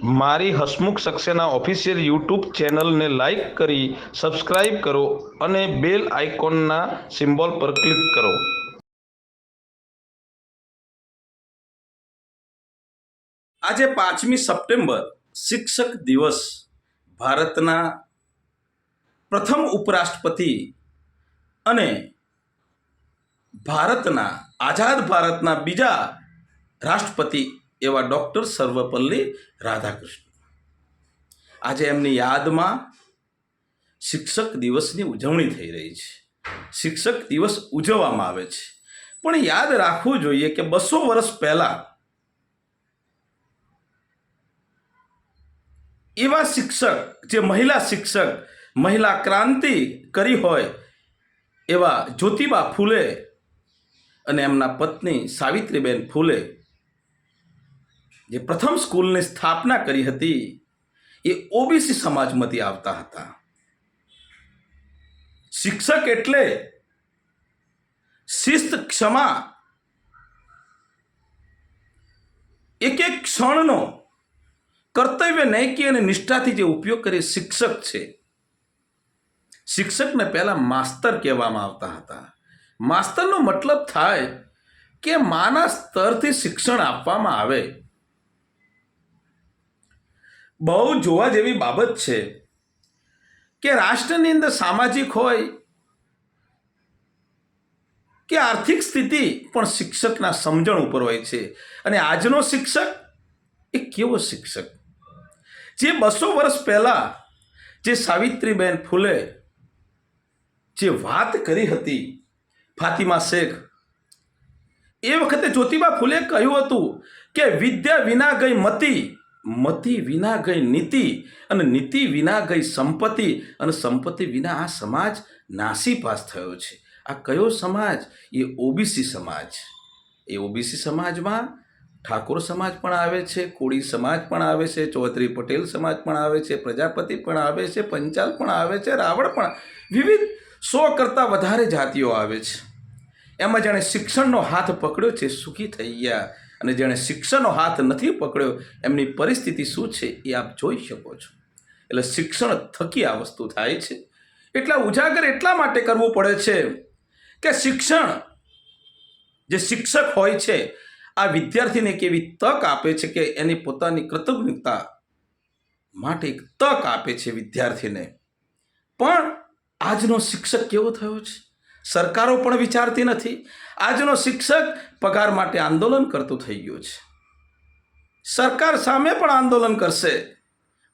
મારી Hasmukh Saxena official YouTube ચેનલને like કરી સબસ્ક્રાઇબ કરો અને બેલ આઇકોનના સિમ્બોલ પર ક્લિક કરો. આજે 5મી સપ્ટેમ્બર શિક્ષક દિવસ ભારતના પ્રથમ ઉપરાષ્ટ્રપતિ અને આઝાદ ભારતના બીજા રાષ્ટ્રપતિ એવા ડૉક્ટર સર્વપલ્લી રાધાકૃષ્ણન. આજે એમની યાદમાં શિક્ષક દિવસની ઉજવણી થઈ રહી છે. શિક્ષક દિવસ ઉજવવામાં આવે છે, પણ યાદ રાખવું જોઈએ કે 200 વર્ષ પહેલા એવા શિક્ષક, જે મહિલા ક્રાંતિ કરી હોય એવા જ્યોતિબા ફૂલે અને એમના પત્ની સાવિત્રીબેન ફૂલે જે પ્રથમ સ્કૂલની સ્થાપના કરી હતી એ ઓબીસી સમાજમાંથી આવતા હતા. શિક્ષક એટલે શિસ્ત, ક્ષમા, એક એક ક્ષણનો કર્તવ્ય નૈકી અને નિષ્ઠાથી જે ઉપયોગ કરે શિક્ષક છે. શિક્ષકને પહેલા માસ્તર કહેવામાં આવતા હતા. માસ્તરનો મતલબ થાય કે માના સ્તરથી શિક્ષણ આપવામાં આવે. બહુ જોવા જેવી બાબત છે કે રાષ્ટ્રની અંદર સામાજિક હોય કે આર્થિક સ્થિતિ પણ શિક્ષકના સમજણ ઉપર હોય છે. અને આજનો શિક્ષક એ કેવો શિક્ષક, જે 200 વર્ષ પહેલા જે સાવિત્રીબેન ફૂલે જે વાત કરી હતી, ફાતિમા શેખ, એ વખતે જ્યોતિબા ફૂલે કહ્યું હતું કે વિદ્યા વિના ગઈ મતિ, મતિ વિના ગઈ નીતિ, અને નીતિ વિના ગઈ સંપત્તિ, અને સંપત્તિ વિના આ સમાજ નાસીપાસ થયો છે. આ કયો સમાજ? એ ઓબીસી સમાજ. એ ઓબીસી સમાજમાં ઠાકોર સમાજ પણ આવે છે, કોળી સમાજ પણ આવે છે, ચૌધરી પટેલ સમાજ પણ આવે છે, પ્રજાપતિ પણ આવે છે, પંચાલ પણ આવે છે, રાવળ પણ, વિવિધ 100 કરતાં વધારે જાતિઓ આવે છે. એમાં જેણે શિક્ષણનો હાથ પકડ્યો છે સુખી થઈ ગયા, અને જેણે શિક્ષણનો હાથ નથી પકડ્યો એમની પરિસ્થિતિ શું છે એ આપ જોઈ શકો છો. એટલે શિક્ષણ થકી આ વસ્તુ થાય છે. એટલા ઉજાગર એટલા માટે કરવું પડે છે કે શિક્ષણ, જે શિક્ષક હોય છે, આ વિદ્યાર્થીને એક એવી તક આપે છે કે એની પોતાની કૃતજ્ઞતા માટે એક તક આપે છે વિદ્યાર્થીને. પણ આજનો શિક્ષક કેવો થયો છે? સરકારો પણ વિચારતી નથી. આજનો શિક્ષક પગાર માટે આંદોલન કરતો થઈ ગયો છે. સરકાર સામે પણ આંદોલન કરશે,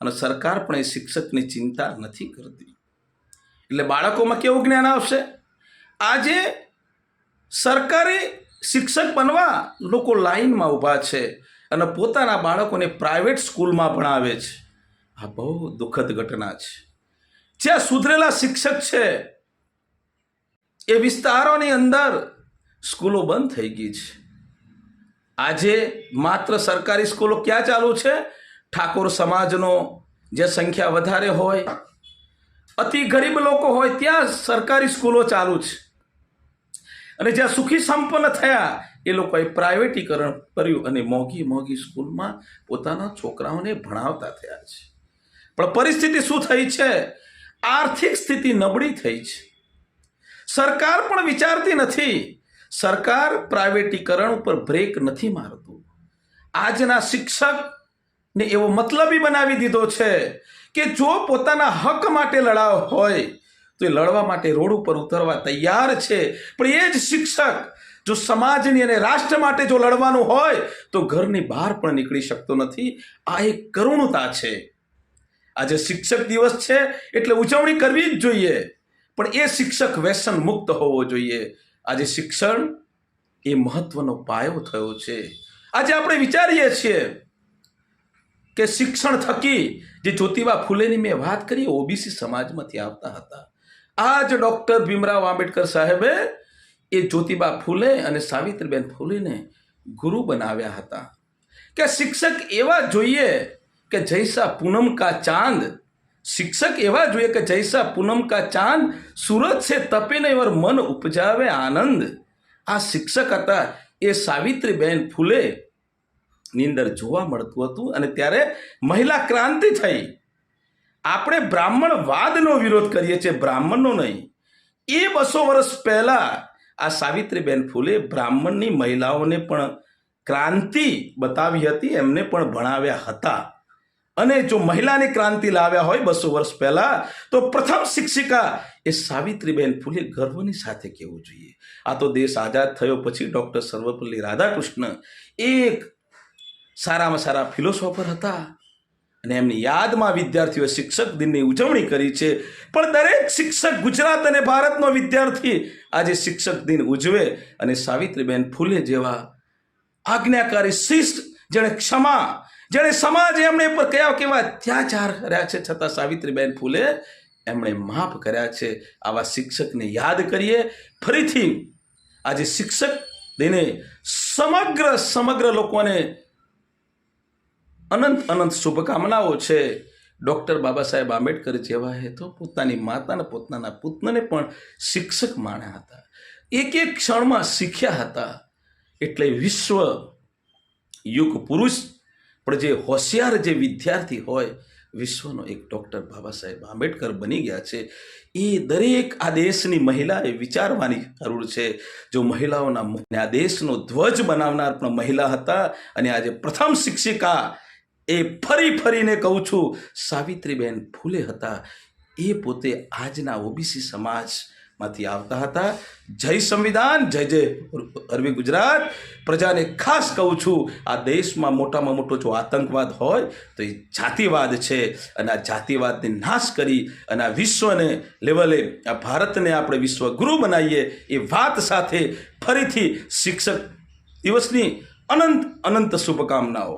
અને સરકાર પણ એ શિક્ષકની ચિંતા નથી કરતી. એટલે બાળકોમાં કેવું જ્ઞાન આવશે? આજે સરકારી શિક્ષક બનવા લોકો લાઈનમાં ઊભા છે અને પોતાના બાળકોને પ્રાઇવેટ સ્કૂલમાં ભણાવે છે. આ બહુ દુઃખદ ઘટના છે. જ્યાં સુધરેલા શિક્ષક છે એ વિસ્તારોની અંદર સ્કૂલો બંધ થઈ ગઈ છે. આજે માત્ર સરકારી સ્કૂલો ક્યાં ચાલુ છે? ઠાકોર સમાજનો જે સંખ્યા વધારે હોય, અતિ ગરીબ લોકો હોય ત્યાં સરકારી સ્કૂલો ચાલુ છે. અને જ્યાં સુખી સંપન્ન થયા એ લોકોએ પ્રાઇવેટીકરણ કર્યું અને મોંઘી મોંઘી સ્કૂલમાં પોતાના છોકરાઓને ભણાવતા થયા છે. પણ પરિસ્થિતિ શું થઈ છે? આર્થિક સ્થિતિ નબળી થઈ છે. સરકાર પણ વિચારતી નથી. સરકાર પ્રાઇવેટીકરણ ઉપર બ્રેક નથી મારતું. આજના શિક્ષકને એવો મતલબી બનાવી દીધો છે કે જો પોતાના હક માટે લડાવ હોય તો એ લડવા માટે રોડ ઉપર ઉતરવા તૈયાર છે. પણ એ જ શિક્ષક જો સમાજની અને રાષ્ટ્ર માટે જો લડવાનું હોય તો ઘરની બહાર પણ નીકળી શકતો નથી. આ એક કરુણતા છે. આજે શિક્ષક દિવસ છે એટલે ઉજવણી કરવી જ જોઈએ, પણ એ શિક્ષક વ્યસન મુક્ત હોવો જોઈએ. આજે શિક્ષણ એ મહત્વનો પાયો થયો છે. આજે આપણે વિચારીએ છીએ કે શિક્ષણ થકી, જે જ્યોતિબા ફૂલેની મેં વાત કરી, ઓબીસી સમાજમાંથી આવતા હતા. આ જ ડૉક્ટર ભીમરાવ આંબેડકર સાહેબે એ જ્યોતિબા ફૂલે અને સાવિત્રીબેન ફૂલેને ગુરુ બનાવ્યા હતા કે શિક્ષક એવા જોઈએ કે જૈસા પૂનમ કા ચાંદ, शिक्षक एवा જોઈએ કે જૈસા પૂનમ કા ચાંદ सूरज से तपे नहीं और मन उपजावे आनंद. આ શિક્ષક હતા એ સાવિત્રીબેન ફૂલે ની અંદર જોવા મળતું હતું. અને ત્યારે મહિલા ક્રાંતિ થઈ. આપણે બ્રાહ્મણવાદનો વિરોધ કરીએ છીએ, બ્રાહ્મણનો નહીં. એ 200 વર્ષ પહેલા આ સાવિત્રીબેન ફૂલે બ્રાહ્મણની મહિલાઓને પણ ક્રાંતિ બતાવી હતી, એમને પણ ભણાવ્યા હતા. અને જો મહિલાની ક્રાંતિ લાવ્યા હોય 200 વર્ષ પહેલા, તો પ્રથમ શિક્ષિકા એ સાવિત્રીબેન ફૂલે ગર્વની સાથે કહેવું જોઈએ. આ તો દેશ આઝાદ થયો પછી ડૉક્ટર સર્વપલ્લી રાધાકૃષ્ણ એક સારામાં સારા ફિલોસોફર હતા, અને એમની યાદમાં વિદ્યાર્થીઓએ શિક્ષક દિનની ઉજવણી કરી છે. પણ દરેક શિક્ષક, ગુજરાત અને ભારતનો વિદ્યાર્થી આજે શિક્ષક દિન ઉજવે અને સાવિત્રીબેન ફૂલે જેવા આજ્ઞાકારી શિસ્ત, જેણે ક્ષમા, જેણે સમાજે એમણે પર કયા કેવા અત્યાચાર કર્યા છે, છતાં સાવિત્રીબેન ફૂલે એમણે માફ કર્યા છે. આવા શિક્ષકને યાદ કરીએ. ફરીથી આજે શિક્ષક દિને સમગ્ર લોકોને અનંત અનંત શુભકામનાઓ છે. ડૉક્ટર બાબા સાહેબ આંબેડકર જેવાએ તો પોતાની માતાને, પોતાના પુત્રને પણ શિક્ષક માન્યા હતા, એક એક ક્ષણમાં શીખ્યા હતા. એટલે વિશ્વ યુગ પુરુષ પણ જે હોશિયાર, જે વિદ્યાર્થી હોય, વિશ્વનો એક ડૉક્ટર બાબા સાહેબ આંબેડકર બની ગયા છે. એ દરેક આ દેશની મહિલાએ વિચારવાની જરૂર છે. જો મહિલાઓના આ દેશનો ધ્વજ બનાવનાર પણ મહિલા હતા, અને આજે પ્રથમ શિક્ષિકા એ ફરીને કહું છું સાવિત્રીબેન ફૂલે હતા. એ પોતે આજના ઓબીસી સમાજમાંથી આવતા હતા. જય સંવિધાન, જય જય અરવી ગુજરાત. પ્રજાને ખાસ કહું છું, આ દેશમાં મોટામાં મોટો જો આતંકવાદ હોય તો એ જાતિવાદ છે. અને આ જાતિવાદને નાશ કરી અને આ વિશ્વને લેવલે આ ભારતને આપણે વિશ્વગુરુ બનાવીએ, એ વાત સાથે ફરીથી શિક્ષક દિવસની અનંત અનંત શુભકામનાઓ.